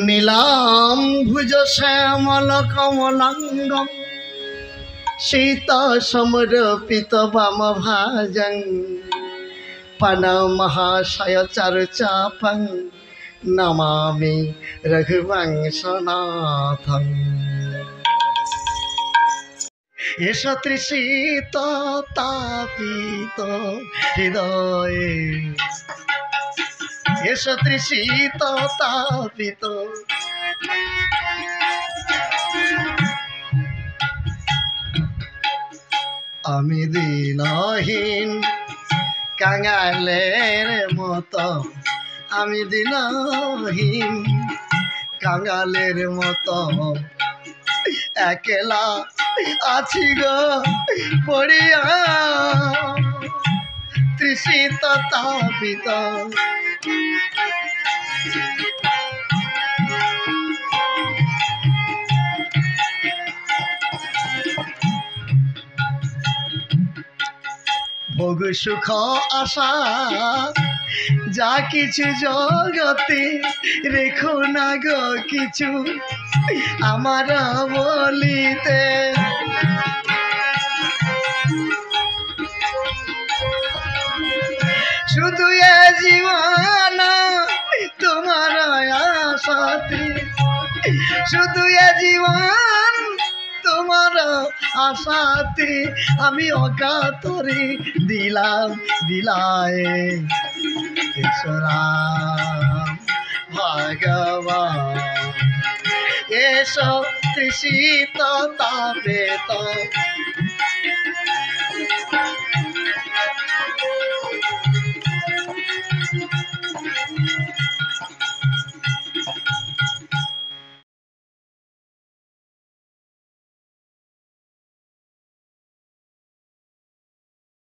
নীলাম ভুজ শ্যামল কমলাঙ্গম সীতা সমরপিত বাম ভাজং পন মহাশয় চর্চাপং নমামি রঘুবংশনাথং। এষ তৃষিত তাপিত হৃদয়ে, এষ তৃষিত তাপিত আমি দিনহীন কাঙালের মতো, আমি দিনহীন কাঙালের মতো একলা আছি গো পড়িয়া তৃষিত তাপিত। ভোগ সুখ আশা যা কিছু জগতে রেখো না গো কিছু আমার বলিতে। শুধু এ জীবন তোমার আশাতে, শুধু এ জীবন তোমার আশাতে আমি অকাতরে দিলাম বিলায়। ঈশ্বরাম ভগবান এসো তৃষিত তাপিত